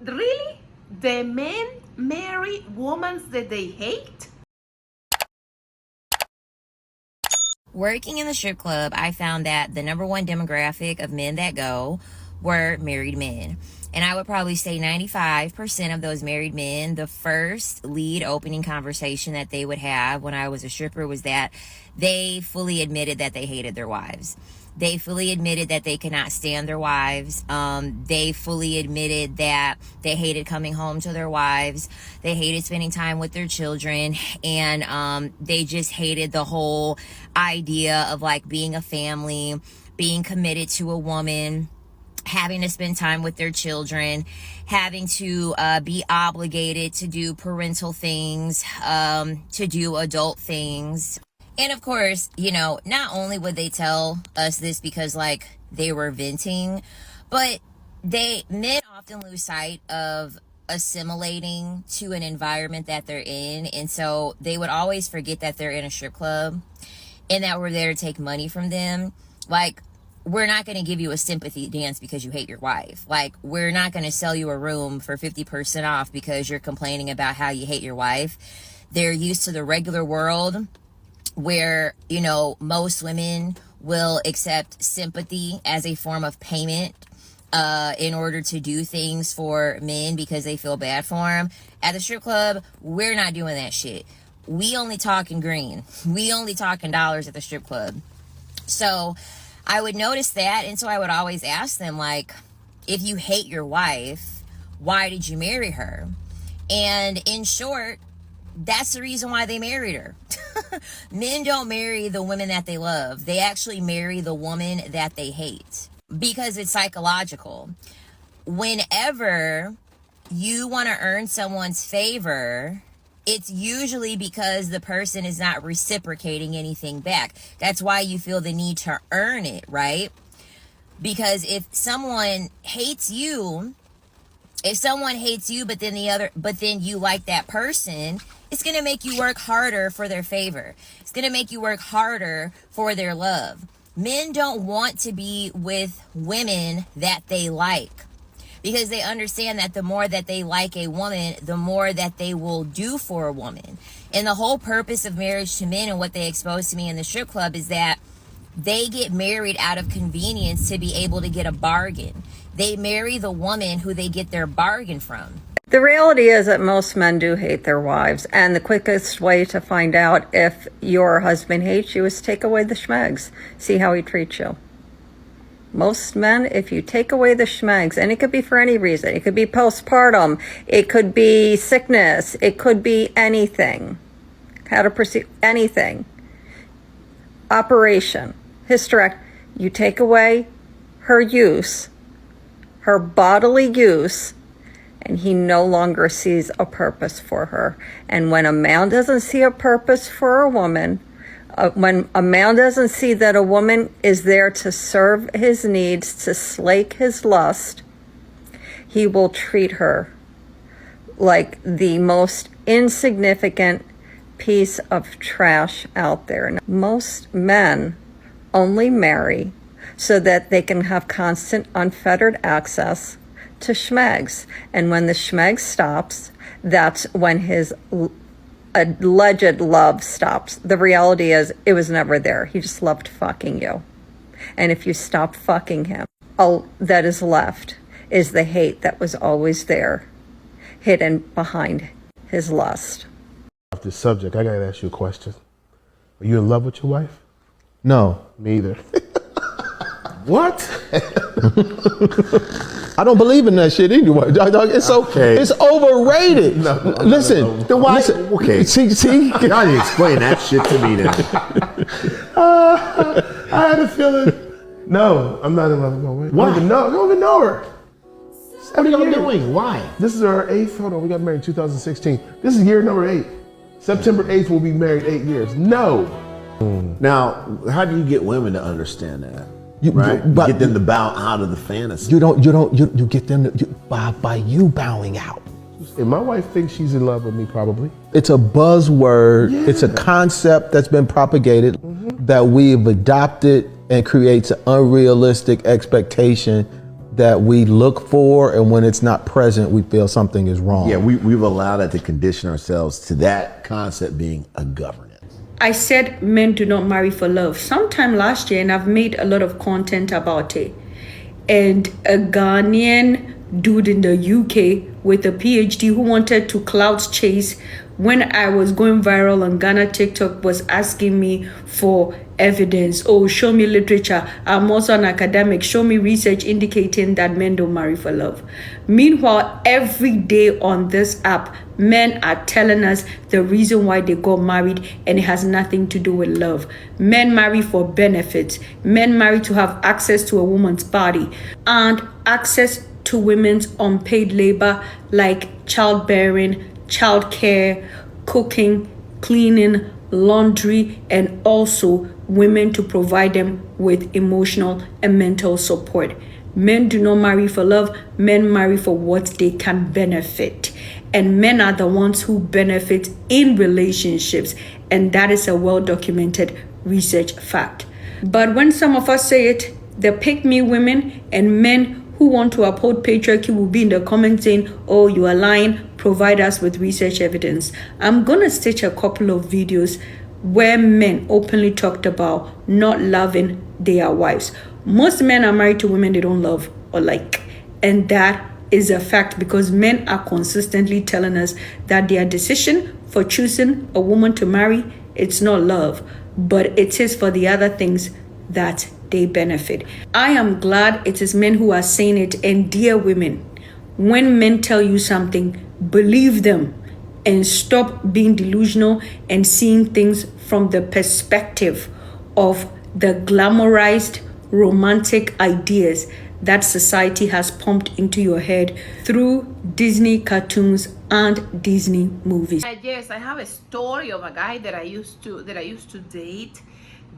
Really? The men marry women that they hate? Working in the strip club, I found that the number one demographic of men that go were married men. And I would probably say 95% of those married men, the first lead opening conversation that they would have when I was a stripper was that they fully admitted that they hated their wives. They fully admitted that they could not stand their wives. They fully admitted that they hated coming home to their wives. They hated spending time with their children. And they just hated the whole idea of like being a family, being committed to a woman, having to spend time with their children, having to be obligated to do parental things, to do adult things. And of course, you know, not only would they tell us this because like they were venting, but men often lose sight of assimilating to an environment that they're in. And so they would always forget that they're in a strip club and that we're there to take money from them. Like, we're not going to give you a sympathy dance because you hate your wife. Like, we're not going to sell you a room for 50% off because you're complaining about how you hate your wife. They're used to the regular world where, you know, most women will accept sympathy as a form of payment in order to do things for men because they feel bad for them. At the strip club, we're not doing that shit. We only talking green. We only talking dollars at the strip club. So I would notice that, and so I would always ask them, like, if you hate your wife, why did you marry her? And in short, that's the reason why they married her. Men don't marry the women that they love. They actually marry the woman that they hate because it's psychological. Whenever you want to earn someone's favor, it's usually because the person is not reciprocating anything back. That's why you feel the need to earn it, right? Because if someone hates you, but then you like that person, it's going to make you work harder for their favor. It's going to make you work harder for their love. Men don't want to be with women that they like because they understand that the more that they like a woman, the more that they will do for a woman. And the whole purpose of Marriage to Men and what they exposed to me in the strip club is that they get married out of convenience to be able to get a bargain. They marry the woman who they get their bargain from. The reality is that most men do hate their wives, and the quickest way to find out if your husband hates you is take away the schmegs. See how he treats you. Most men, if you take away the schmegs, and it could be for any reason, it could be postpartum, it could be sickness, it could be anything, how to proceed, anything, operation, hysterectomy, you take away her use, her bodily use, and he no longer sees a purpose for her. And when a man doesn't see a purpose for a woman, when a man doesn't see that a woman is there to serve his needs, to slake his lust, he will treat her like the most insignificant piece of trash out there. Most men only marry so that they can have constant, unfettered access to schmegs. And when the schmeg stops, that's when his alleged love stops. The reality is it was never there. He just loved fucking you. And if you stop fucking him, all that is left is the hate that was always there, hidden behind his lust. Off this subject, I gotta ask you a question. Are you in love with your wife? No. Me either. What? I don't believe in that shit anyway. It's okay. It's overrated. No, listen. Then why? Listen, okay. See? Y'all need to explain that shit to me now. I had a feeling. No, I'm not in love with my wife. Why? I don't even know her. What are y'all doing? Why? This is our 8th. Hold on, we got married in 2016. This is year number 8. September 8th, we'll be married 8 years. No. Now, how do you get women to understand that? You get them to bow out of the fantasy. You get them to, by you bowing out. And my wife thinks she's in love with me, probably. It's a buzzword. Yeah. It's a concept that's been propagated that we've adopted and creates an unrealistic expectation that we look for, and when it's not present, we feel something is wrong. Yeah, we've allowed that to condition ourselves to that concept being a governance. I said men do not marry for love sometime last year, and I've made a lot of content about it. And a Ghanaian dude in the UK with a PhD who wanted to clout chase when I was going viral on Ghana TikTok was asking me for evidence. Oh, show me literature. I'm also an academic. Show me research indicating that men don't marry for love. Meanwhile, every day on this app, men are telling us the reason why they got married, and it has nothing to do with love. Men marry for benefits. Men marry to have access to a woman's body and access to women's unpaid labor like childbearing, childcare, cooking, cleaning, laundry, and also women to provide them with emotional and mental support. Men do not marry for love. Men marry for what they can benefit. And men are the ones who benefit in relationships. And that is a well-documented research fact. But when some of us say it, the pick-me women and men who want to uphold patriarchy will be in the comments saying, oh, you are lying, provide us with research evidence. I'm going to stitch a couple of videos where men openly talked about not loving their wives. Most men are married to women they don't love or like. And that is a fact because men are consistently telling us that their decision for choosing a woman to marry, it's not love, but it is for the other things that they benefit. I am glad it is men who are saying it. And dear women, when men tell you something, believe them and stop being delusional and seeing things from the perspective of the glamorized romantic ideas that society has pumped into your head through Disney cartoons and Disney movies. Yes, I have a story of a guy that I used to date.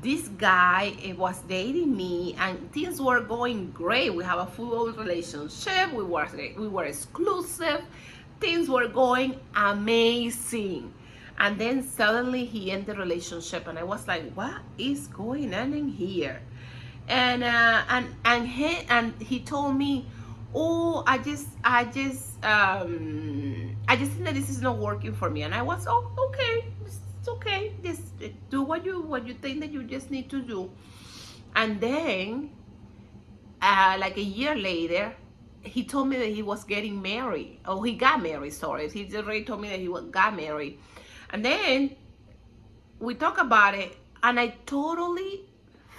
This guy was dating me and things were going great. We have a full relationship. We were exclusive. Things were going amazing. And then suddenly he ended the relationship and I was like, what is going on in here? And he told me, oh, I just think that this is not working for me. And I was, oh, okay, it's okay. Just do what you think that you just need to do. And then, like a year later, he told me that he was getting married. Oh, he got married. Sorry, he already told me that he got married. And then we talk about it, and I totally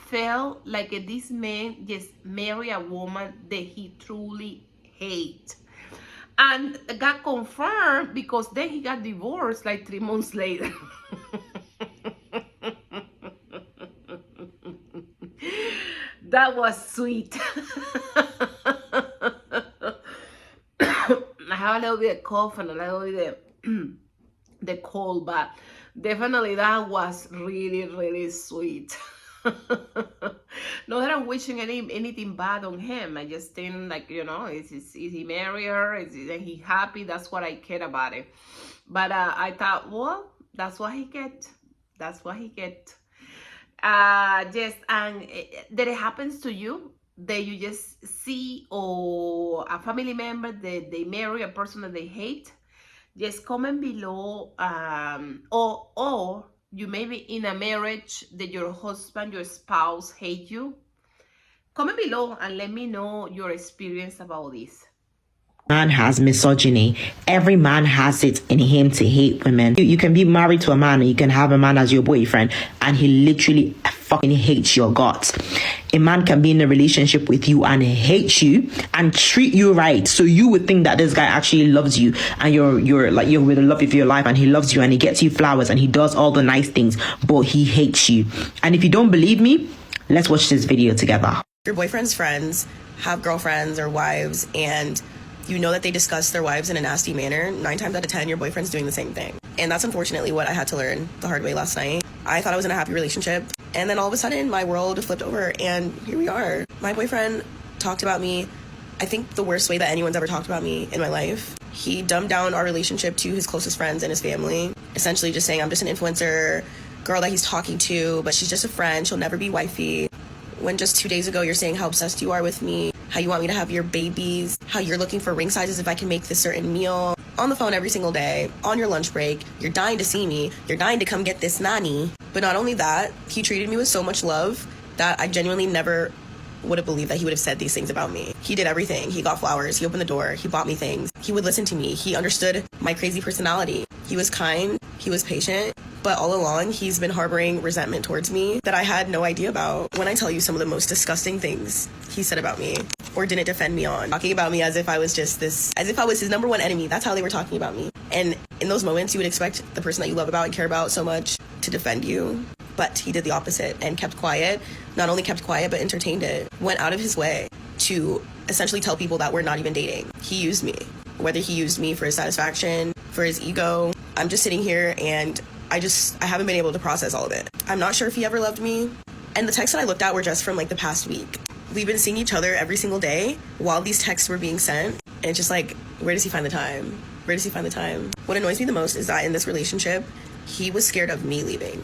felt like this man just married a woman that he truly hates. And got confirmed because then he got divorced like 3 months later. That was sweet. I have a little bit of cough and a little bit of the cold, but definitely that was really, really sweet. Not that I'm wishing anything bad on him. I just think, like, you know, is he married her? Is he happy? That's what I care about it. But I thought, well, that's what he get. That's what he get. That it happens to you, that you just see or a family member that they marry a person that they hate. Just comment below, or you may be in a marriage that your husband, your spouse hate you. Comment below and let me know your experience about this. Man has misogyny. Every man has it in him to hate women. You can be married to a man and you can have a man as your boyfriend and he literally fucking hates your guts. A man can be in a relationship with you and hate you and treat you right. So you would think that this guy actually loves you and you're with the love of your life and he loves you and he gets you flowers and he does all the nice things, but he hates you. And if you don't believe me, let's watch this video together. Your boyfriend's friends have girlfriends or wives and you know that they discuss their wives in a nasty manner. 9 times out of 10, your boyfriend's doing the same thing. And that's unfortunately what I had to learn the hard way last night. I thought I was in a happy relationship. And then all of a sudden, my world flipped over and here we are. My boyfriend talked about me, I think the worst way that anyone's ever talked about me in my life. He dumbed down our relationship to his closest friends and his family. Essentially just saying I'm just an influencer girl that he's talking to, but she's just a friend. She'll never be wifey. When just 2 days ago, you're saying how obsessed you are with me how you want me to have your babies, how you're looking for ring sizes if I can make this certain meal. On the phone every single day, on your lunch break, you're dying to see me, you're dying to come get this nanny. But not only that, he treated me with so much love that I genuinely never would have believed that he would have said these things about me. He did everything. He got flowers, he opened the door, he bought me things. He would listen to me, he understood my crazy personality. He was kind, he was patient, but all along he's been harboring resentment towards me that I had no idea about. When I tell you some of the most disgusting things he said about me or didn't defend me on, talking about me as if I was just this, as if I was his number one enemy. That's how they were talking about me. And in those moments, you would expect the person that you love about and care about so much to defend you. But he did the opposite and kept quiet. Not only kept quiet, but entertained it. Went out of his way to essentially tell people that we're not even dating. He used me. Whether he used me for his satisfaction, for his ego, I'm just sitting here and I haven't been able to process all of it. I'm not sure if he ever loved me. And the texts that I looked at were just from like the past week. We've been seeing each other every single day while these texts were being sent. And it's just like, where does he find the time? Where does he find the time? What annoys me the most is that in this relationship, he was scared of me leaving.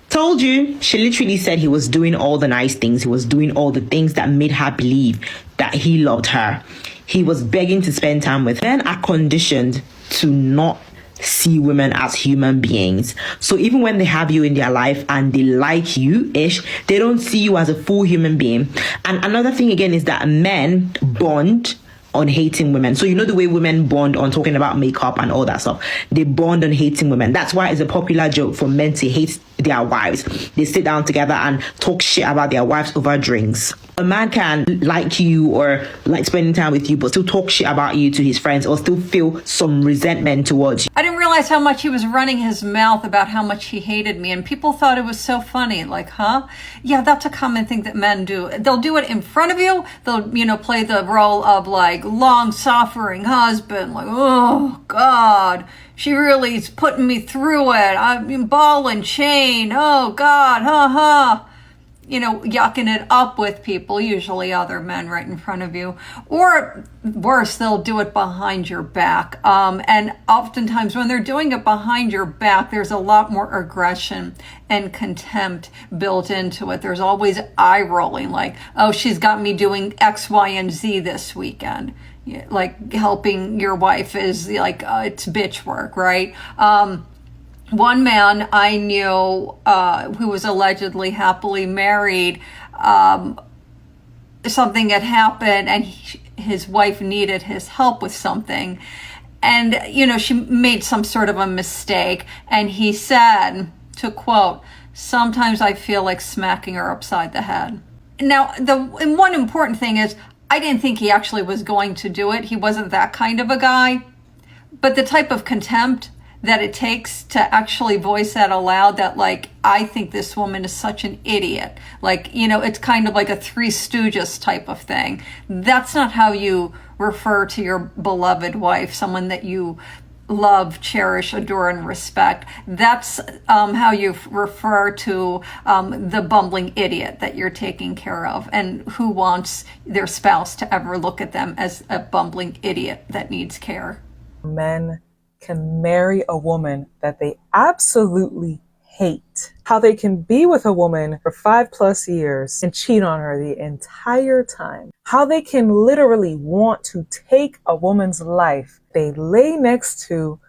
Told you. She literally said he was doing all the nice things. He was doing all the things that made her believe that he loved her. He was begging to spend time with her. Men are conditioned to not see women as human beings. So even when they have you in their life and they like you-ish, they don't see you as a full human being. And another thing again is that men bond on hating women. So you know the way women bond on talking about makeup and all that stuff. They bond on hating women. That's why it's a popular joke for men to hate their wives. They sit down together and talk shit about their wives over drinks. A man can like you or like spending time with you, but still talk shit about you to his friends or still feel some resentment towards you. I didn't realize how much he was running his mouth about how much he hated me, and people thought it was so funny. Like, huh? Yeah, that's a common thing that men do. They'll do it in front of you. They'll, play the role of like long-suffering husband. Like, oh God, she really is putting me through it. I'm ball and chain. Oh God, yucking it up with people, usually other men right in front of you. Or worse, they'll do it behind your back. And oftentimes when they're doing it behind your back, there's a lot more aggression and contempt built into it. There's always eye rolling, like, oh, she's got me doing X, Y, and Z this weekend. Like helping your wife is like, it's bitch work, right? One man I knew who was allegedly happily married, something had happened and his wife needed his help with something. And, she made some sort of a mistake. And he said, to quote, "Sometimes I feel like smacking her upside the head." Now, and one important thing is, I didn't think he actually was going to do it. He wasn't that kind of a guy. But the type of contempt that it takes to actually voice that aloud, that like, I think this woman is such an idiot. Like, it's kind of like a Three Stooges type of thing. That's not how you refer to your beloved wife, someone that you love, cherish, adore, and respect. That's how you refer to the bumbling idiot that you're taking care of, and who wants their spouse to ever look at them as a bumbling idiot that needs care. Men can marry a woman that they absolutely hate. How they can be with a woman for 5+ years and cheat on her the entire time. How they can literally want to take a woman's life they lay next to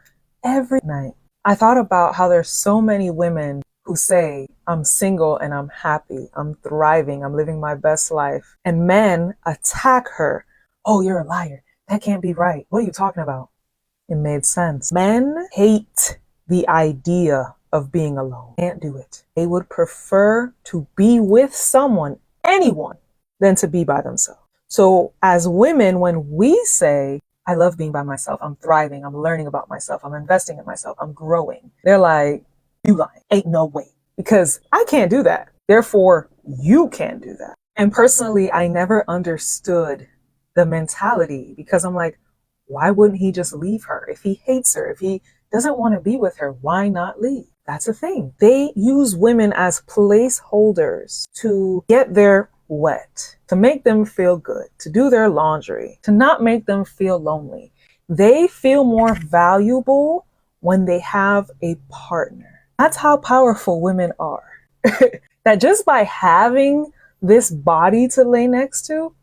every night. I thought about how there's so many women who say, I'm single and I'm happy, I'm thriving, I'm living my best life. And men attack her. Oh, you're a liar. That can't be right. What are you talking about? It made sense. Men hate the idea of being alone. Can't do it. They would prefer to be with someone, anyone, than to be by themselves. So as women, when we say, I love being by myself, I'm thriving, I'm learning about myself, I'm investing in myself, I'm growing, they're like, you lying. Ain't no way. Because I can't do that. Therefore, you can't do that. And personally, I never understood the mentality, because I'm like, why wouldn't he just leave her? If he hates her, if he doesn't want to be with her, why not leave? That's a thing. They use women as placeholders to get their wet, to make them feel good, to do their laundry, to not make them feel lonely. They feel more valuable when they have a partner. That's how powerful women are. That just by having this body to lay next to,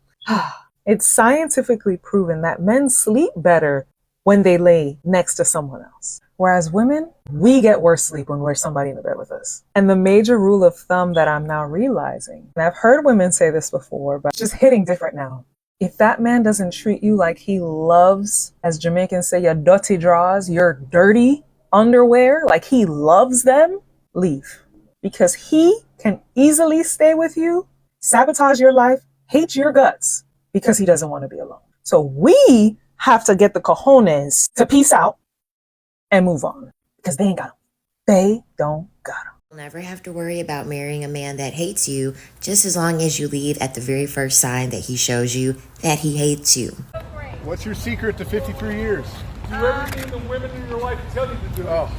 It's scientifically proven that men sleep better when they lay next to someone else. Whereas women, we get worse sleep when we're somebody in the bed with us. And the major rule of thumb that I'm now realizing, and I've heard women say this before, but it's just hitting different now. If that man doesn't treat you like he loves, as Jamaicans say, your dirty drawers, your dirty underwear, like he loves them, leave. Because he can easily stay with you, sabotage your life, hate your guts, because he doesn't want to be alone. So we have to get the cojones to peace out and move on, because they ain't got them. They don't got them. You'll never have to worry about marrying a man that hates you, just as long as you leave at the very first sign that he shows you that he hates you. What's your secret to 53 years? Do everything the women in your life tell you to do. Oh.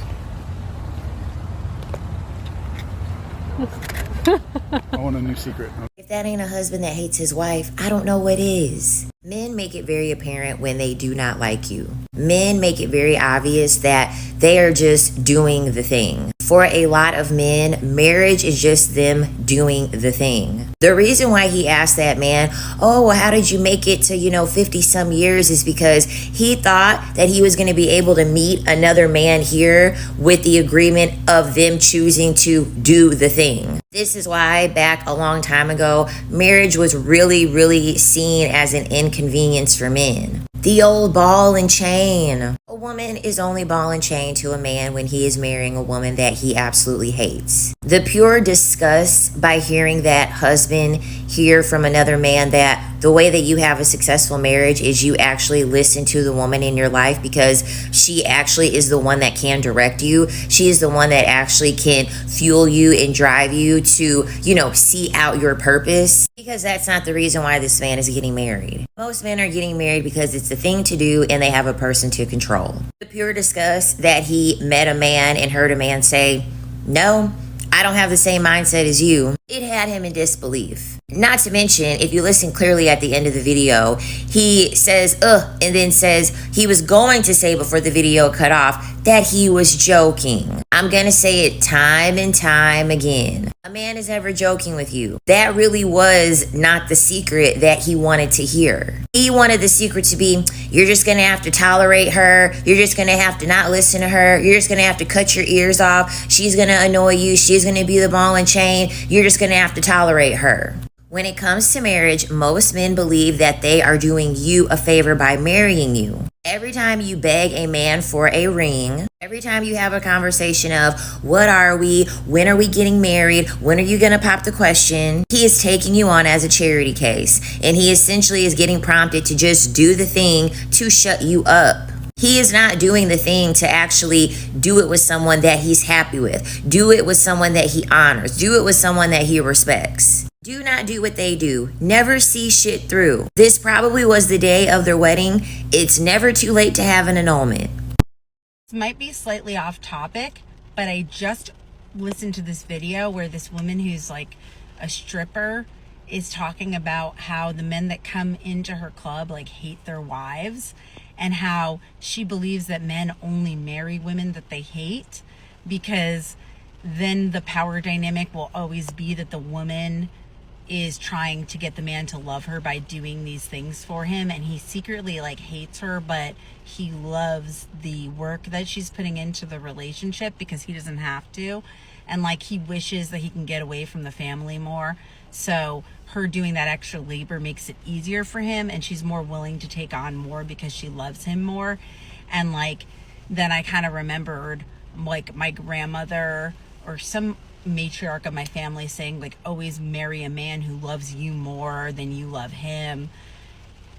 I want a new secret. If that ain't a husband that hates his wife, I don't know what is. Men make it very apparent when they do not like you. Men make it very obvious that they are just doing the thing. For a lot of men, marriage is just them doing the thing. The reason why he asked that man, oh, well, how did you make it to, 50 some years, is because he thought that he was going to be able to meet another man here with the agreement of them choosing to do the thing. This is why back a long time ago, marriage was really, really seen as an inconvenience for men. The old ball and chain. A woman is only ball and chain to a man when he is marrying a woman that he absolutely hates. The pure disgust by hearing that husband hear from another man that the way that you have a successful marriage is you actually listen to the woman in your life because she actually is the one that can direct you. She is the one that actually can fuel you and drive you to, see out your purpose. Because that's not the reason why this man is getting married. Most men are getting married because it's the thing to do and they have a person to control. The pure disgust that he met a man and heard a man say, no, I don't have the same mindset as you. It had him in disbelief. Not to mention, if you listen clearly at the end of the video, he says, and then says he was going to say before the video cut off that he was joking. I'm gonna say it time and time again. A man is never joking with you. That really was not the secret that he wanted to hear. He wanted the secret to be, you're just gonna have to tolerate her. You're just gonna have to not listen to her. You're just gonna have to cut your ears off. She's gonna annoy you. She's gonna be the ball and chain. You're just gonna have to tolerate her. When it comes to marriage, most men believe that they are doing you a favor by marrying you. Every time you beg a man for a ring, every time you have a conversation of, what are we? When are we getting married? When are you going to pop the question? He is taking you on as a charity case. And he essentially is getting prompted to just do the thing to shut you up. He is not doing the thing to actually do it with someone that he's happy with. Do it with someone that he honors. Do it with someone that he respects. Do not do what they do. Never see shit through. This probably was the day of their wedding. It's never too late to have an annulment. This might be slightly off topic, but I just listened to this video where this woman who's like a stripper is talking about how the men that come into her club hate their wives, and how she believes that men only marry women that they hate because then the power dynamic will always be that the woman is trying to get the man to love her by doing these things for him, and he secretly hates her, but he loves the work that she's putting into the relationship because he doesn't have to, and he wishes that he can get away from the family more. So her doing that extra labor makes it easier for him, and she's more willing to take on more because she loves him more. And then I kind of remembered my grandmother or some matriarch of my family saying always marry a man who loves you more than you love him.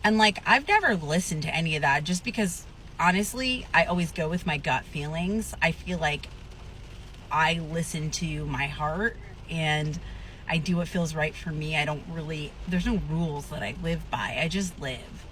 And I've never listened to any of that, just because honestly I always go with my gut feelings. I feel like I listen to my heart and I do what feels right for me. There's no rules that I live by. I just live.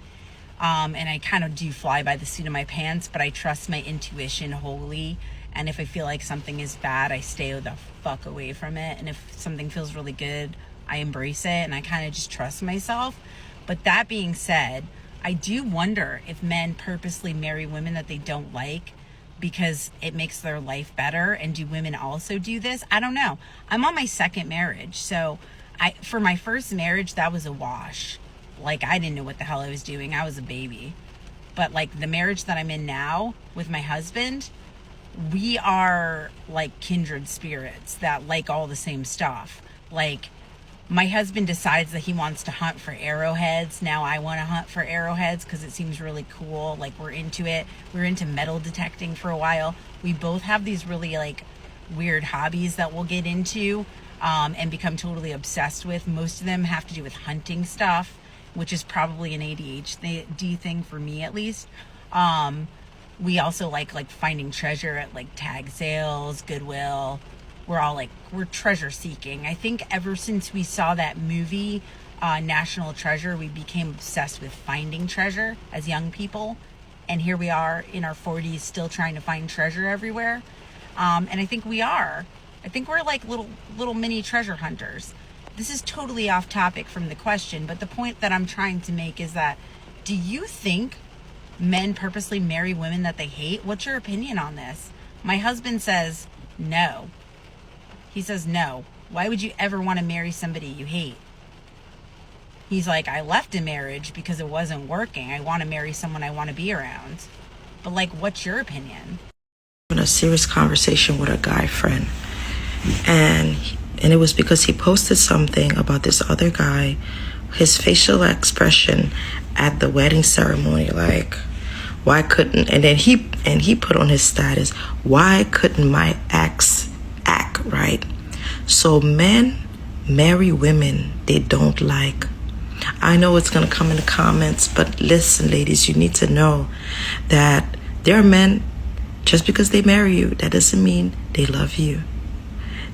And I kind of do fly by the seat of my pants, but I trust my intuition wholly. And if I feel like something is bad, I stay the fuck away from it. And if something feels really good, I embrace it and I kind of just trust myself. But that being said, I do wonder if men purposely marry women that they don't like because it makes their life better. And do women also do this? I don't know. I'm on my second marriage. So for my first marriage, that was a wash. like I didn't know what the hell I was doing. I was a baby. But like the marriage that I'm in now with my husband, we are like kindred spirits that like all the same stuff. Like my husband decides that he wants to hunt for arrowheads. Now I want to hunt for arrowheads because it seems really cool. Like we're into it. We were into metal detecting for a while. We both have these really like weird hobbies that we'll get into and become totally obsessed with. Most of them have to do with hunting stuff, which is probably an ADHD thing for me at least. We also like finding treasure at like tag sales, Goodwill. We're treasure seeking. I think ever since we saw that movie, National Treasure, we became obsessed with finding treasure as young people. And here we are in our 40s still trying to find treasure everywhere. And I think we're like little mini treasure hunters. This is totally off topic from the question, but the point that I'm trying to make is that, do you think men purposely marry women that they hate? What's your opinion on this? My husband says no. He says no. Why would you ever want to marry somebody you hate? He's like, I left a marriage because it wasn't working. I want to marry someone I want to be around. But like, what's your opinion? In a serious conversation with a guy friend, and it was because he posted something about this other guy, his facial expression at the wedding ceremony, like, why couldn't, and then he put on his status, why couldn't my ex act right? So men marry women they don't like. I know it's gonna come in the comments, but listen, ladies, you need to know that there are men, just because they marry you, that doesn't mean they love you.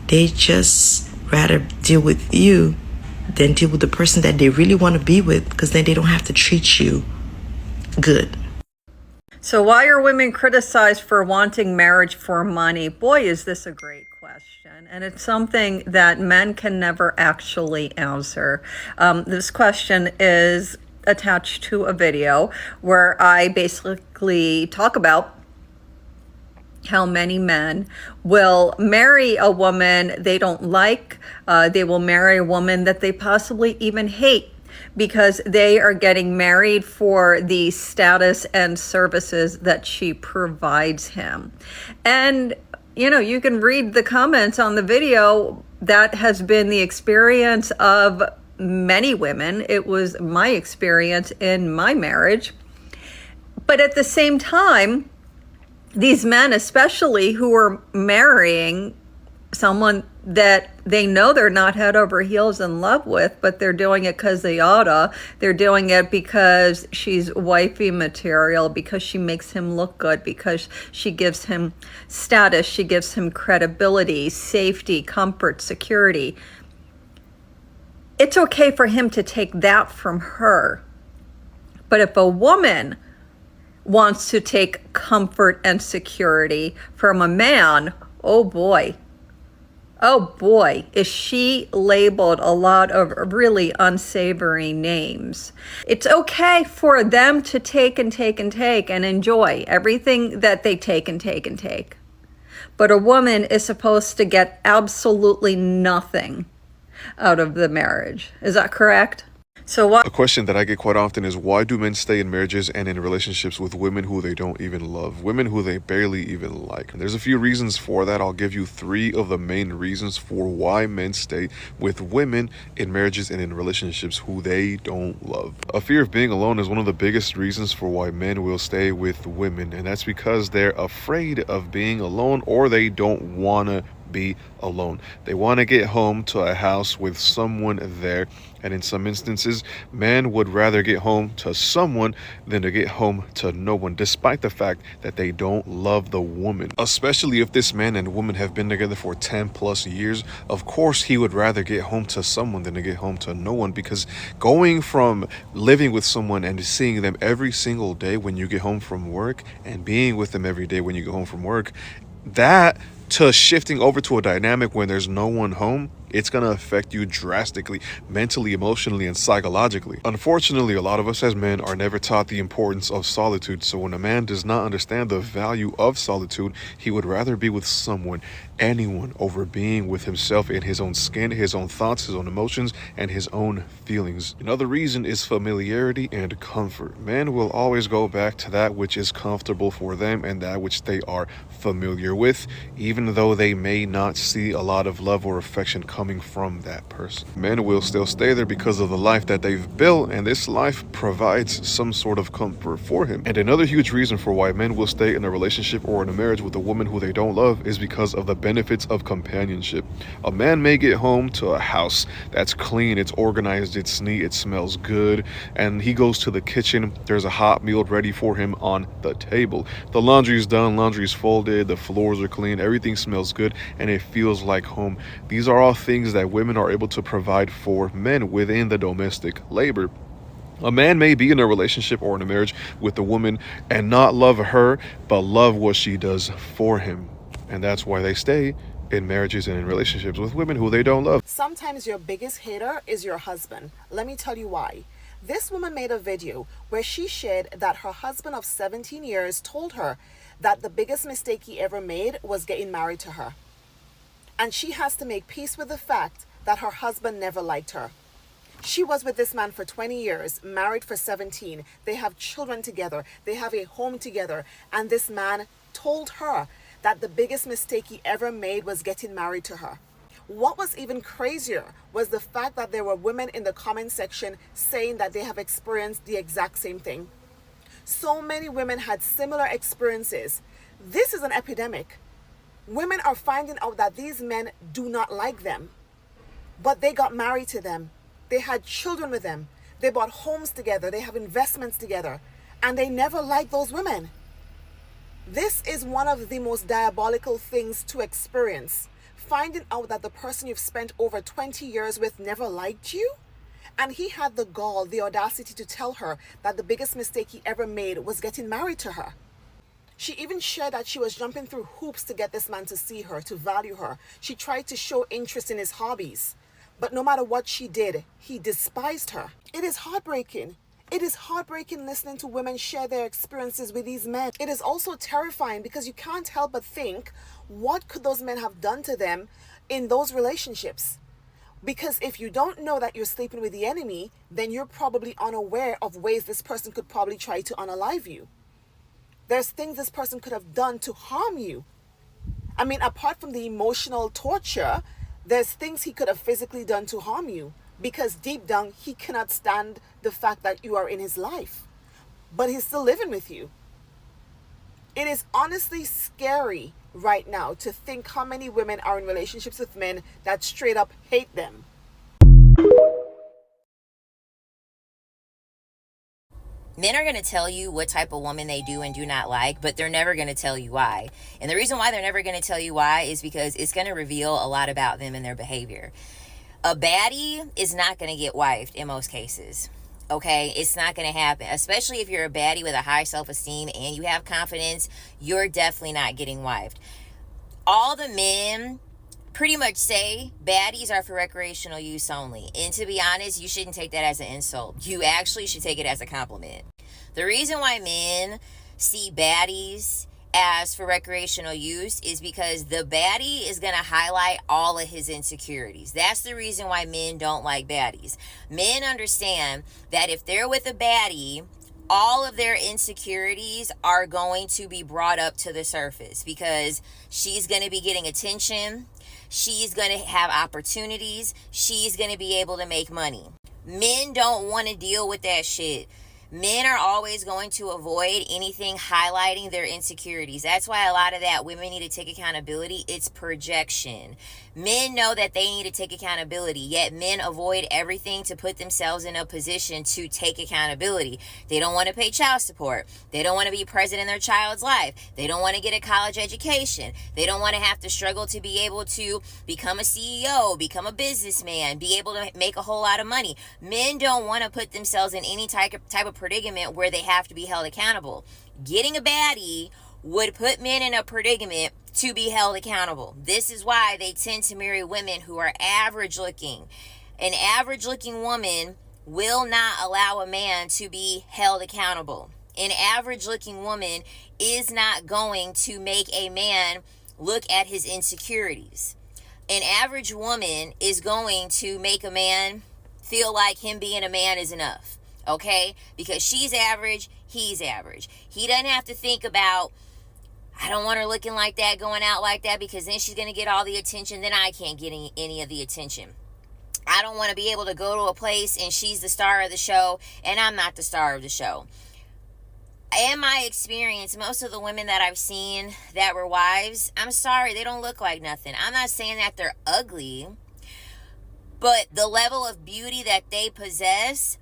They just rather deal with you than deal with the person that they really want to be with, because then they don't have to treat you good. So why are women criticized for wanting marriage for money? Boy, is this a great question. And it's something that men can never actually answer. This question is attached to a video where I basically talk about how many men will marry a woman they don't like. They will marry a woman that they possibly even hate, because they are getting married for the status and services that she provides him. And, you know, you can read the comments on the video. That has been the experience of many women. It was my experience in my marriage. But at the same time, these men, especially who are marrying someone that they know they're not head over heels in love with, but they're doing it because they oughta. They're doing it because she's wifey material, because she makes him look good, because she gives him status, she gives him credibility, safety, comfort, security. It's okay for him to take that from her. But if a woman wants to take comfort and security from a man, oh boy, is she labeled a lot of really unsavory names. It's okay for them to take and take and take and enjoy everything that they take and take and take. But a woman is supposed to get absolutely nothing out of the marriage. Is that correct? So what? A question that I get quite often is, why do men stay in marriages and in relationships with women who they don't even love, women who they barely even like? And there's a few reasons for that. I'll give you 3 of the main reasons for why men stay with women in marriages and in relationships who they don't love. A fear of being alone is one of the biggest reasons for why men will stay with women, and that's because they're afraid of being alone, or they don't want to be alone. They want to get home to a house with someone there, and in some instances, men would rather get home to someone than to get home to no one, despite the fact that they don't love the woman. Especially if this man and woman have been together for 10 plus years, of course he would rather get home to someone than to get home to no one, because going from living with someone and seeing them every single day when you get home from work, and being with them every day when you go home from work, that to shifting over to a dynamic when there's no one home it's going to affect you drastically, mentally, emotionally, and psychologically. Unfortunately, a lot of us as men are never taught the importance of solitude. So when a man does not understand the value of solitude, he would rather be with someone, anyone, over being with himself in his own skin, his own thoughts, his own emotions, and his own feelings. Another reason is familiarity and comfort. Men will always go back to that which is comfortable for them and that which they are familiar with, even though they may not see a lot of love or affection coming from that person. Men will still stay there because of the life that they've built, and this life provides some sort of comfort for him. And another huge reason for why men will stay in a relationship or in a marriage with a woman who they don't love is because of the benefits of companionship. A man may get home to a house that's clean, it's organized, it's neat, it smells good, and he goes to the kitchen, there's a hot meal ready for him on the table. The laundry's done, laundry's folded, the floors are clean, everything smells good, and it feels like home. These are all things that women are able to provide for men within the domestic labor. A man may be in a relationship or in a marriage with a woman and not love her, but love what she does for him. And that's why they stay in marriages and in relationships with women who they don't love. Sometimes your biggest hater is your husband. Let me tell you why. This woman made a video where she shared that her husband of 17 years told her that the biggest mistake he ever made was getting married to her. And she has to make peace with the fact that her husband never liked her. She was with this man for 20 years, married for 17. They have children together. They have a home together. And this man told her that the biggest mistake he ever made was getting married to her. What was even crazier was the fact that there were women in the comment section saying that they have experienced the exact same thing. So many women had similar experiences. This is an epidemic. Women are finding out that these men do not like them, but they got married to them. They had children with them. They bought homes together. They have investments together, and they never liked those women. This is one of the most diabolical things to experience. Finding out that the person you've spent over 20 years with never liked you, and he had the gall, the audacity to tell her that the biggest mistake he ever made was getting married to her. She even shared that she was jumping through hoops to get this man to see her, to value her. She tried to show interest in his hobbies, but no matter what she did, he despised her. It is heartbreaking. It is heartbreaking listening to women share their experiences with these men. It is also terrifying because you can't help but think, what could those men have done to them in those relationships? Because if you don't know that you're sleeping with the enemy, then you're probably unaware of ways this person could probably try to unalive you. There's things this person could have done to harm you. I mean, apart from the emotional torture, there's things he could have physically done to harm you. Because deep down, he cannot stand the fact that you are in his life. But he's still living with you. It is honestly scary right now to think how many women are in relationships with men that straight up hate them. Men are going to tell you what type of woman they do and do not like, but they're never going to tell you why. And the reason why they're never going to tell you why is because it's going to reveal a lot about them and their behavior. A baddie is not going to get wifed in most cases. Okay, it's not going to happen, especially if you're a baddie with a high self-esteem and you have confidence. You're definitely not getting wifed. All the men pretty much say baddies are for recreational use only. And to be honest, you shouldn't take that as an insult. You actually should take it as a compliment. The reason why men see baddies as for recreational use is because the baddie is going to highlight all of his insecurities. That's the reason why men don't like baddies. Men understand that if they're with a baddie, all of their insecurities are going to be brought up to the surface because she's going to be getting attention. She's going to have opportunities. She's going to be able to make money. Men don't want to deal with that shit. Men are always going to avoid anything highlighting their insecurities. That's why a lot of that women need to take accountability. It's projection. Men know that they need to take accountability, yet men avoid everything to put themselves in a position to take accountability. They don't want to pay child support. They don't want to be present in their child's life. They don't want to get a college education. They don't want to have to struggle to be able to become a CEO, become a businessman, be able to make a whole lot of money. Men don't want to put themselves in any type of predicament where they have to be held accountable. Getting a baddie would put men in a predicament to be held accountable. This is why they tend to marry women who are average looking. An average looking woman will not allow a man to be held accountable. An average looking woman is not going to make a man look at his insecurities. An average woman is going to make a man feel like him being a man is enough. Okay? Because she's average, he's average. He doesn't have to think about, I don't want her looking like that, going out like that, because then she's going to get all the attention. Then I can't get any of the attention. I don't want to be able to go to a place and she's the star of the show and I'm not the star of the show. In my experience, most of the women that I've seen that were wives, I'm sorry, they don't look like nothing. I'm not saying that they're ugly, but the level of beauty that they possess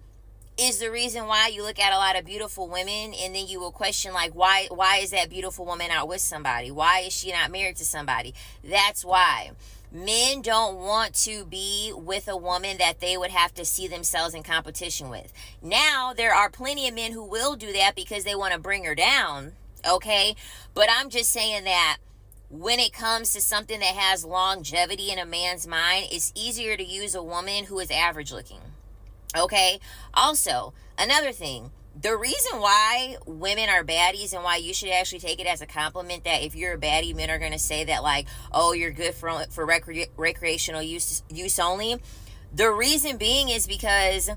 is the reason why you look at a lot of beautiful women and then you will question, like, why is that beautiful woman out with somebody? Why is she not married to somebody? That's why. Men don't want to be with a woman that they would have to see themselves in competition with. Now, there are plenty of men who will do that because they want to bring her down, okay? But I'm just saying that when it comes to something that has longevity in a man's mind, it's easier to use a woman who is average looking, okay? Also, another thing, the reason why women are baddies and why you should actually take it as a compliment that if you're a baddie, men are going to say that, like, oh, you're good for recreational use only. The reason being is because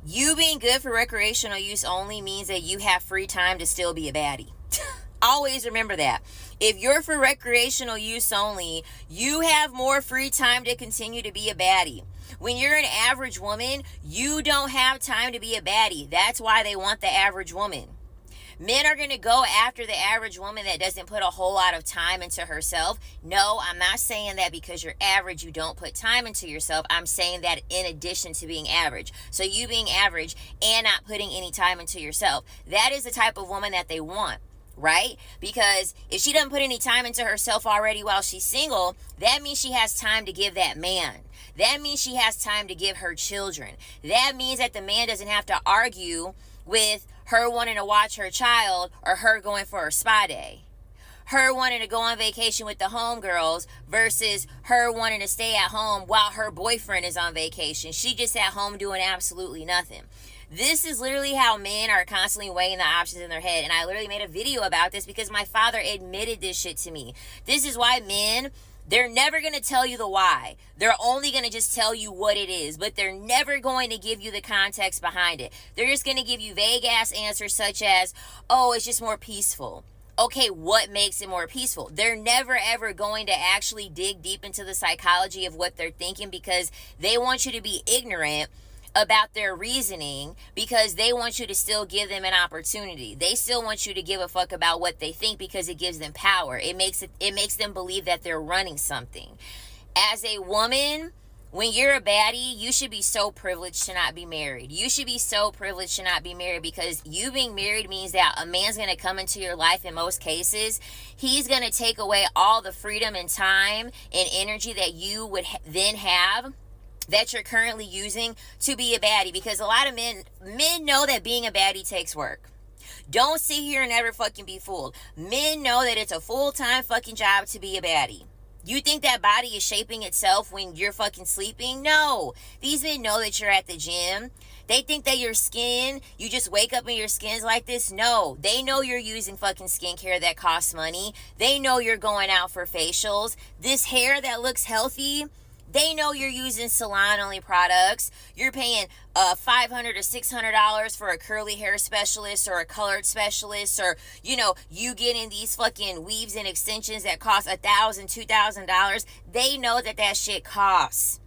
you being good for recreational use only means that you have free time to still be a baddie. Always remember that. If you're for recreational use only, you have more free time to continue to be a baddie. When you're an average woman, you don't have time to be a baddie. That's why they want the average woman. Men are going to go after the average woman that doesn't put a whole lot of time into herself. No, I'm not saying that because you're average, you don't put time into yourself. I'm saying that in addition to being average. So you being average and not putting any time into yourself, that is the type of woman that they want. Right? Because if she doesn't put any time into herself already while she's single, that means she has time to give that man. That means she has time to give her children. That means that the man doesn't have to argue with her wanting to watch her child or her going for a spa day. Her wanting to go on vacation with the homegirls versus her wanting to stay at home while her boyfriend is on vacation. She just at home doing absolutely nothing. This is literally how men are constantly weighing the options in their head. And I literally made a video about this because my father admitted this shit to me. This is why men, they're never going to tell you the why. They're only going to just tell you what it is. But they're never going to give you the context behind it. They're just going to give you vague ass answers such as, oh, it's just more peaceful. Okay, what makes it more peaceful? They're never ever going to actually dig deep into the psychology of what they're thinking because they want you to be ignorant about their reasoning because they want you to still give them an opportunity. They still want you to give a fuck about what they think because it gives them power. It makes them believe that they're running something. As a woman, when you're a baddie, you should be so privileged to not be married. You should be so privileged to not be married because you being married means that a man's going to come into your life in most cases. He's going to take away all the freedom and time and energy that you would then have that you're currently using to be a baddie, because a lot of men know that being a baddie takes work. Don't sit here and ever fucking be fooled. Men know that it's a full-time fucking job to be a baddie. You think that body is shaping itself when you're fucking sleeping? No. These men know that you're at the gym. They think that your skin, you just wake up and your skin's like this. No. They know you're using fucking skincare that costs money. They know you're going out for facials. This hair that looks healthy, they know you're using salon-only products. You're paying $500 or $600 for a curly hair specialist or a colored specialist, or, you getting these fucking weaves and extensions that cost $1,000, $2,000. They know that shit costs.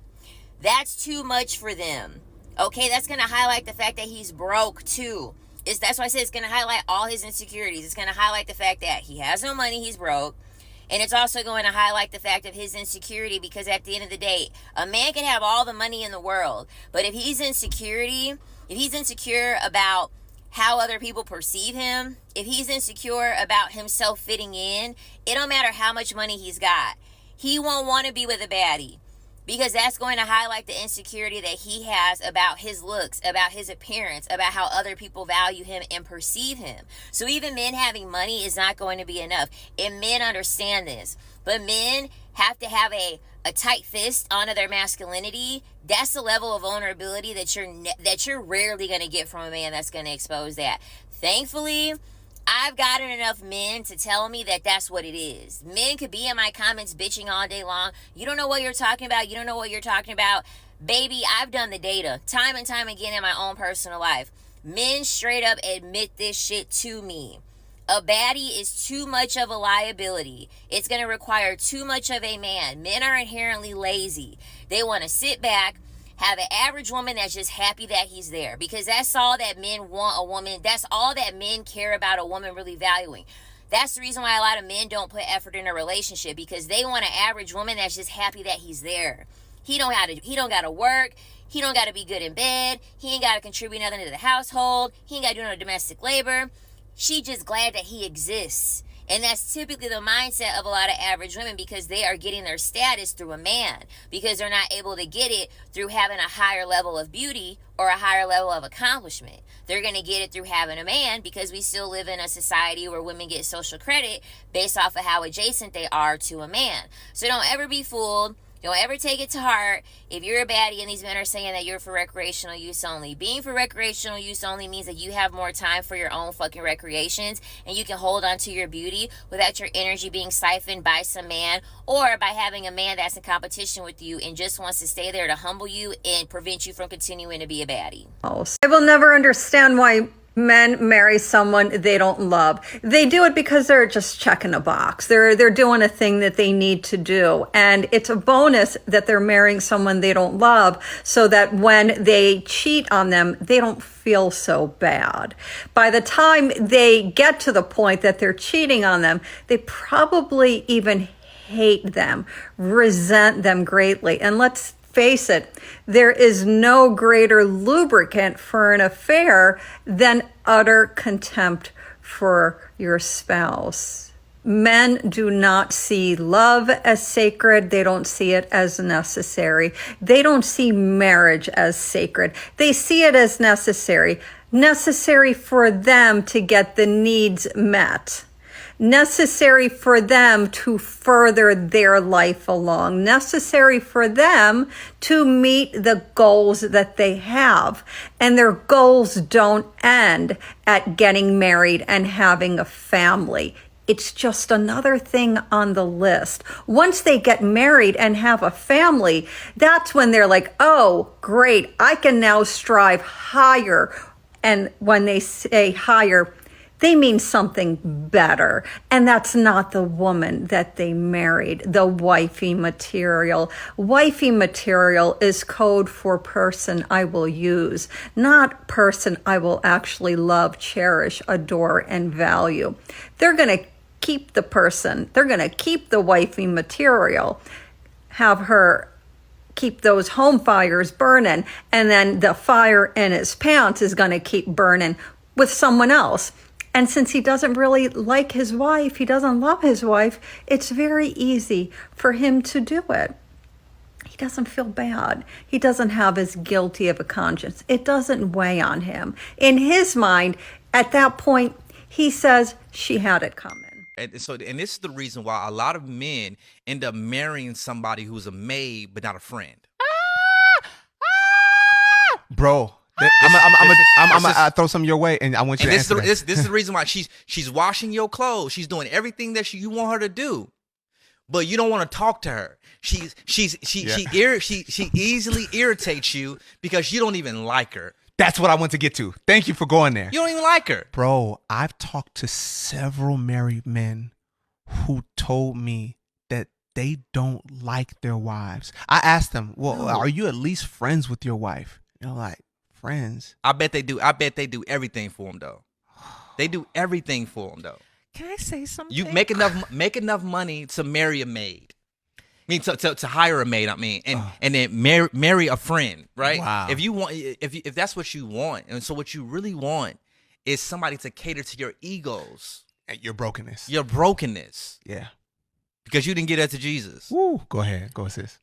That's too much for them. Okay, that's going to highlight the fact that he's broke too. That's why I said it's going to highlight all his insecurities. It's going to highlight the fact that he has no money, he's broke. And it's also going to highlight the fact of his insecurity, because at the end of the day, a man can have all the money in the world, but if he's insecure about how other people perceive him, if he's insecure about himself fitting in, it don't matter how much money he's got. He won't want to be with a baddie. because that's going to highlight the insecurity that he has about his looks, about his appearance, about how other people value him and perceive him. So even men having money is not going to be enough, and men understand this. But men have to have a tight fist onto their masculinity. That's the level of vulnerability that you're rarely going to get from a man that's going to expose that. Thankfully, I've gotten enough men to tell me that that's what it is. Men could be in my comments bitching all day long. You don't know what you're talking about. You don't know what you're talking about. Baby, I've done the data time and time again in my own personal life. Men straight up admit this shit to me. A baddie is too much of a liability. It's going to require too much of a man. Men are inherently lazy. They want to sit back, have an average woman that's just happy that he's there, because that's all that men want a woman. That's all that men care about a woman really valuing. That's the reason why a lot of men don't put effort in a relationship, because they want an average woman that's just happy that he's there. He don't got to work. He don't got to be good in bed. He ain't got to contribute nothing to the household. He ain't got to do no domestic labor. She just glad that he exists. And that's typically the mindset of a lot of average women, because they are getting their status through a man, because they're not able to get it through having a higher level of beauty or a higher level of accomplishment. They're going to get it through having a man, because we still live in a society where women get social credit based off of how adjacent they are to a man. So don't ever be fooled. Don't ever take it to heart if you're a baddie and these men are saying that you're for recreational use only. Being for recreational use only means that you have more time for your own fucking recreations, and you can hold on to your beauty without your energy being siphoned by some man, or by having a man that's in competition with you and just wants to stay there to humble you and prevent you from continuing to be a baddie. I will never understand why men marry someone they don't love. They do it because they're just checking a box. They're doing a thing that they need to do. And it's a bonus that they're marrying someone they don't love, so that when they cheat on them, they don't feel so bad. By the time they get to the point that they're cheating on them, they probably even hate them, resent them greatly. And let's face it, there is no greater lubricant for an affair than utter contempt for your spouse. Men do not see love as sacred. They don't see it as necessary. They don't see marriage as sacred. They see it as necessary for them to get the needs met, necessary for them to further their life along, necessary for them to meet the goals that they have. And their goals don't end at getting married and having a family. It's just another thing on the list. Once they get married and have a family, that's when they're like, oh, great, I can now strive higher. And when they say higher, they mean something better. And that's not the woman that they married, the wifey material. Wifey material is code for person I will use, not person I will actually love, cherish, adore, and value. They're going to keep the person. They're going to keep the wifey material, have her keep those home fires burning, and then the fire in his pants is going to keep burning with someone else. And since he doesn't really like his wife, he doesn't love his wife, it's very easy for him to do it. He doesn't feel bad. He doesn't have as guilty of a conscience. It doesn't weigh on him. In his mind, at that point, he says she had it coming. And this is the reason why a lot of men end up marrying somebody who's a maid but not a friend. Bro, I'm gonna throw some your way, and I want you to answer that. This is the reason why she's washing your clothes. She's doing everything that you want her to do, but you don't want to talk to her. She easily irritates you because you don't even like her. That's what I want to get to. Thank you for going there. You don't even like her. Bro, I've talked to several married men who told me that they don't like their wives. I asked them, well, are you at least friends with your wife? They're like, friends? I bet they do. I bet they do everything for them, though. They do everything for them, though. Can I say something? You make enough money to marry a maid. I mean, to hire a maid. I mean, and then marry a friend, right? Wow. If you want, if that's what you want, and so what you really want is somebody to cater to your egos and your brokenness. Your brokenness. Yeah. Because you didn't get that to Jesus. Woo. Go ahead. Go, sis.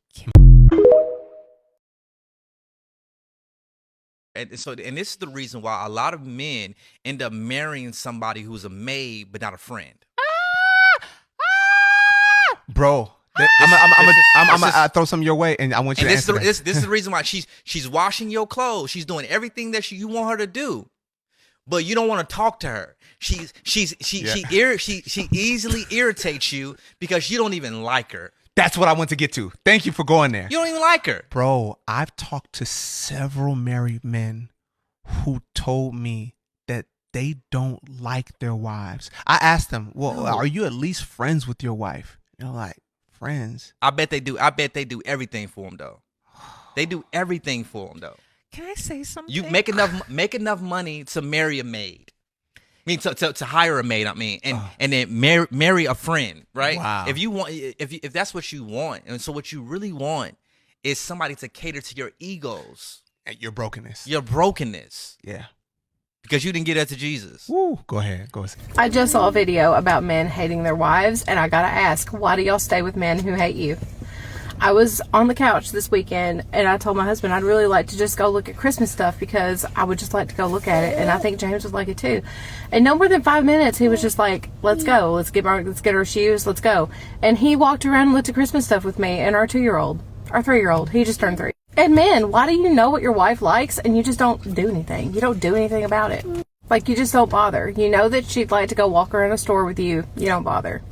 And this is the reason why a lot of men end up marrying somebody who's a maid but not a friend. Bro, I'm gonna throw some your way, and I want you to answer that. This is the reason why she's washing your clothes. She's doing everything that you want her to do, but you don't want to talk to her. She easily irritates you because you don't even like her. That's what I want to get to. Thank you for going there. You don't even like her. Bro, I've talked to several married men who told me that they don't like their wives. I asked them, well, are you at least friends with your wife? You know, like, friends. I bet they do. I bet they do everything for them, though. They do everything for them, though. Can I say something? You make enough money to marry a maid. I mean, to hire a maid. I mean, and then marry a friend, right? Wow. If you want, if that's what you want, and so what you really want is somebody to cater to your egos, and your brokenness. Your brokenness. Yeah. Because you didn't get that to Jesus. Woo. Go ahead. I just saw a video about men hating their wives, and I gotta ask, why do y'all stay with men who hate you? I was on the couch this weekend, and I told my husband I'd really like to just go look at Christmas stuff because I would just like to go look at it, and I think James would like it too. And no more than 5 minutes, he was just like, let's go, let's get our shoes, let's go. And he walked around and looked at Christmas stuff with me and our 3-year-old, he just turned 3. And men, why do you know what your wife likes and you just don't do anything? You don't do anything about it. Like, you just don't bother. You know that she'd like to go walk around a store with you. You don't bother.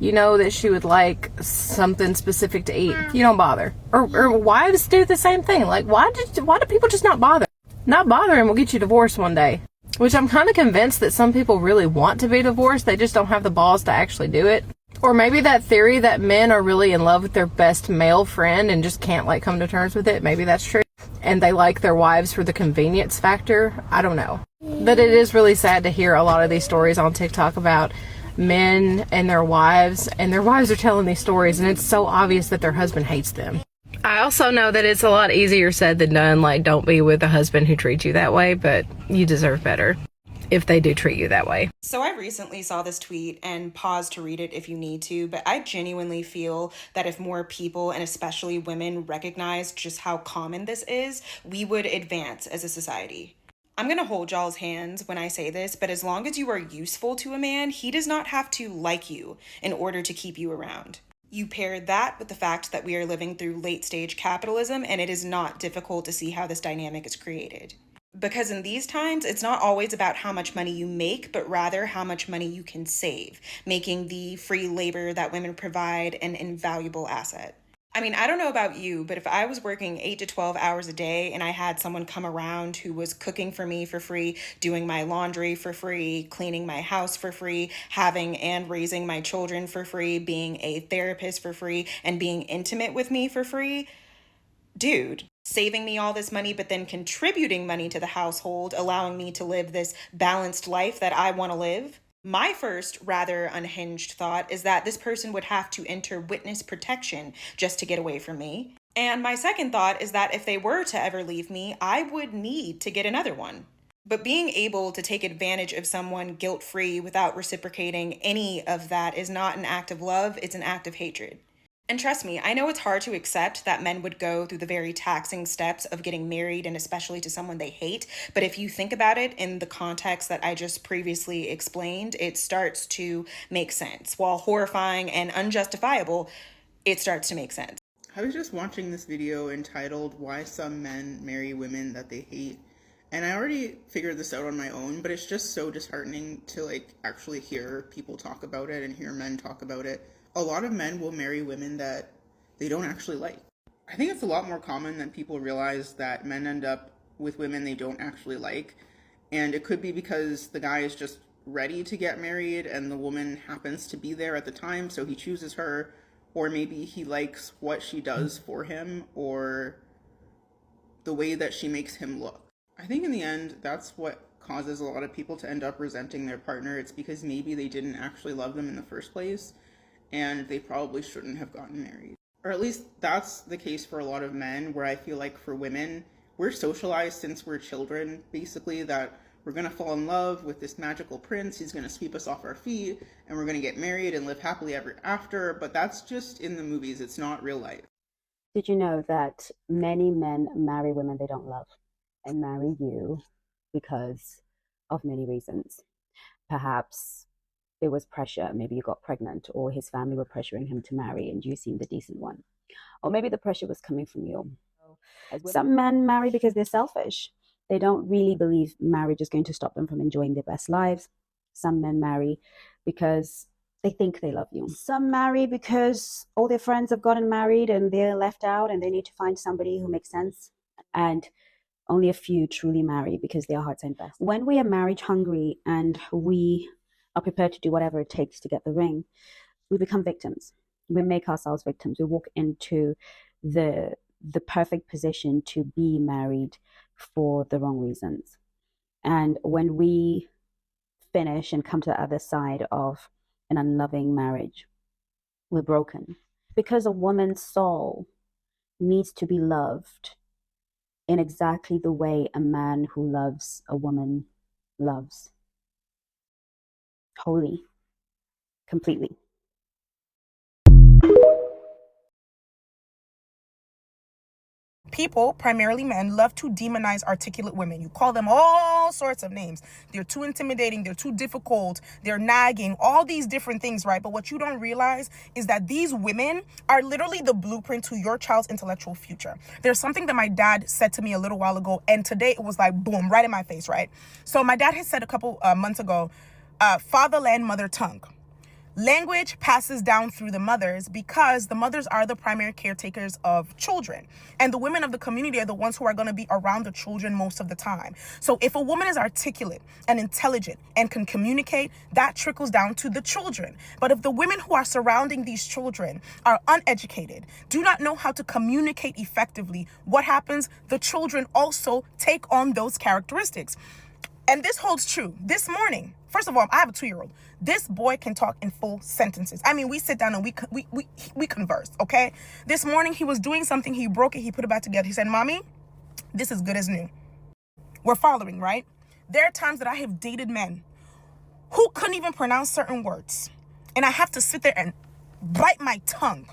You know that she would like something specific to eat. You don't bother. Or wives do the same thing. Like, why do people just not bother? Not bothering will get you divorced one day. Which I'm kind of convinced that some people really want to be divorced. They just don't have the balls to actually do it. Or maybe that theory that men are really in love with their best male friend and just can't like come to terms with it. Maybe that's true. And they like their wives for the convenience factor. I don't know. But it is really sad to hear a lot of these stories on TikTok about men and their wives are telling these stories, and it's so obvious that their husband hates them. I also know that it's a lot easier said than done. Like, don't be with a husband who treats you that way, but you deserve better if they do treat you that way. So I recently saw this tweet and paused to read it if you need to, but I genuinely feel that if more people, and especially women, recognized just how common this is, we would advance as a society. I'm going to hold y'all's hands when I say this, but as long as you are useful to a man, he does not have to like you in order to keep you around. You pair that with the fact that we are living through late-stage capitalism, and it is not difficult to see how this dynamic is created. Because in these times, it's not always about how much money you make, but rather how much money you can save, making the free labor that women provide an invaluable asset. I mean, I don't know about you, but if I was working 8 to 12 hours a day and I had someone come around who was cooking for me for free, doing my laundry for free, cleaning my house for free, having and raising my children for free, being a therapist for free, and being intimate with me for free, dude, saving me all this money, but then contributing money to the household, allowing me to live this balanced life that I want to live. My first rather unhinged thought is that this person would have to enter witness protection just to get away from me. And my second thought is that if they were to ever leave me, I would need to get another one. But being able to take advantage of someone guilt-free without reciprocating any of that is not an act of love, it's an act of hatred. And trust me, I know it's hard to accept that men would go through the very taxing steps of getting married, and especially to someone they hate. But if you think about it in the context that I just previously explained, it starts to make sense. While horrifying and unjustifiable, it starts to make sense. I was just watching this video entitled Why Some Men Marry Women That They Hate. And I already figured this out on my own, but it's just so disheartening to actually hear people talk about it and hear men talk about it. A lot of men will marry women that they don't actually like. I think it's a lot more common than people realize that men end up with women they don't actually like. And it could be because the guy is just ready to get married and the woman happens to be there at the time, so he chooses her. Or maybe he likes what she does for him or the way that she makes him look. I think in the end, that's what causes a lot of people to end up resenting their partner. It's because maybe they didn't actually love them in the first place, and they probably shouldn't have gotten married. Or at least that's the case for a lot of men, where I feel like for women, we're socialized since we're children, basically, that we're going to fall in love with this magical prince, he's going to sweep us off our feet, and we're going to get married and live happily ever after, but that's just in the movies, it's not real life. Did you know that many men marry women they don't love? and marry you because of many reasons. Perhaps there was pressure, maybe you got pregnant, or his family were pressuring him to marry and you seemed the decent one. Or maybe the pressure was coming from you. Some men marry because they're selfish. They don't really believe marriage is going to stop them from enjoying their best lives. Some men marry because they think they love you. Some marry because all their friends have gotten married and they're left out and they need to find somebody who makes sense. And only a few truly marry because their hearts are invested. When we are marriage hungry and we are prepared to do whatever it takes to get the ring, we become victims. We make ourselves victims. We walk into the perfect position to be married for the wrong reasons. And when we finish and come to the other side of an unloving marriage, we're broken. Because a woman's soul needs to be loved in exactly the way a man who loves a woman loves. Wholly, completely. People, primarily men, love to demonize articulate women. You call them all sorts of names. They're too intimidating, they're too difficult, they're nagging, all these different things, right? But what you don't realize is that these women are literally the blueprint to your child's intellectual future. There's something that my dad said to me a little while ago, and today it was like, boom, right in my face, right? So my dad had said a couple months ago, fatherland, mother tongue. Language passes down through the mothers because the mothers are the primary caretakers of children. And the women of the community are the ones who are going to be around the children most of the time. So if a woman is articulate and intelligent and can communicate, that trickles down to the children. But if the women who are surrounding these children are uneducated, do not know how to communicate effectively, what happens? The children also take on those characteristics. And this holds true. This morning, first of all, I have a 2-year-old. This boy can talk in full sentences. I mean, we sit down and we converse, okay? This morning, he was doing something. He broke it. He put it back together. He said, Mommy, this is good as new. We're following, right? There are times that I have dated men who couldn't even pronounce certain words. And I have to sit there and bite my tongue.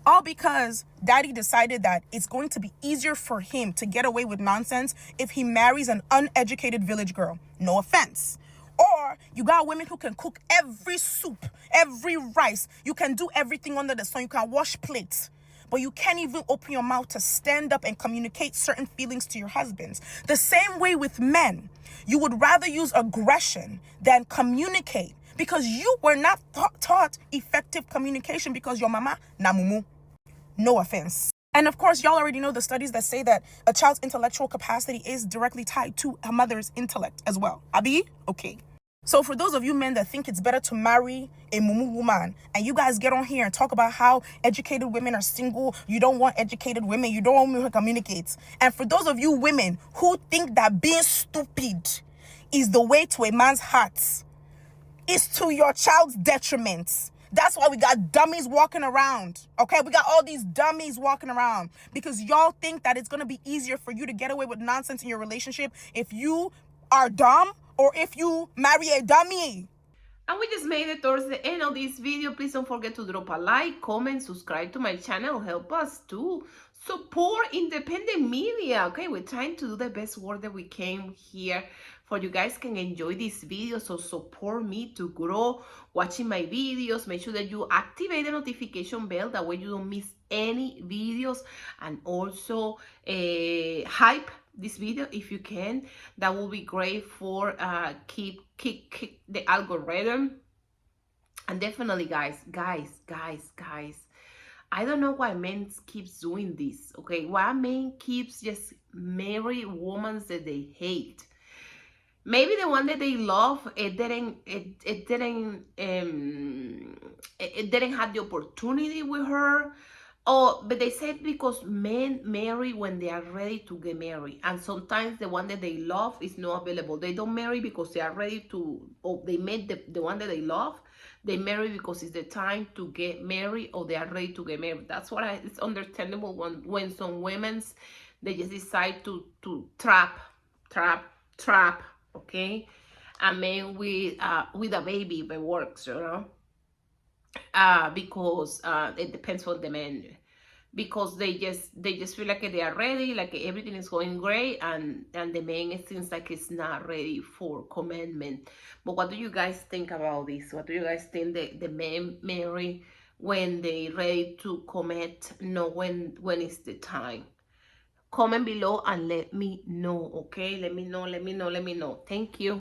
All because daddy decided that it's going to be easier for him to get away with nonsense if he marries an uneducated village girl. No offense. Or you got women who can cook every soup, every rice. You can do everything under the sun. You can wash plates. But you can't even open your mouth to stand up and communicate certain feelings to your husbands. The same way with men. You would rather use aggression than communicate because you were not taught effective communication because your mama na mumu. No offense. And of course, y'all already know the studies that say that a child's intellectual capacity is directly tied to a mother's intellect as well. Abi? Okay. So for those of you men that think it's better to marry a mumu woman, and you guys get on here and talk about how educated women are single, you don't want educated women, you don't want women who communicate. And for those of you women who think that being stupid is the way to a man's heart, is to your child's detriment. That's why we got dummies walking around, okay? We got all these dummies walking around because y'all think that it's going to be easier for you to get away with nonsense in your relationship if you are dumb or if you marry a dummy. And we just made it towards the end of this video. Please don't forget to drop a like, comment, subscribe to my channel. Help us to support independent media. Okay, we're trying to do the best work that we can here for you guys can enjoy this video. So support me to grow watching my videos. Make sure that you activate the notification bell. That way you don't miss any videos. And also hype this video if you can. That will be great for keep the algorithm. And definitely guys, I don't know why men keeps doing this, okay? Why men keeps just marry women that they hate. Maybe the one that they love, it didn't have the opportunity with her. Oh, but they said because men marry when they are ready to get married. And sometimes the one that they love is not available. They don't marry because they are ready to, or they met the one that they love. They marry because it's the time to get married or they are ready to get married. That's what it's understandable when some women's, they just decide to trap, okay? A man with a baby if it works, you know? Because it depends on the man. because they just feel like they are ready, like everything is going great, and the man, it seems like it's not ready for commitment. But what do you guys think about this? What do you guys think the men marry when they ready to commit, know when is the time? Comment below and let me know, okay? Let me know. Thank you.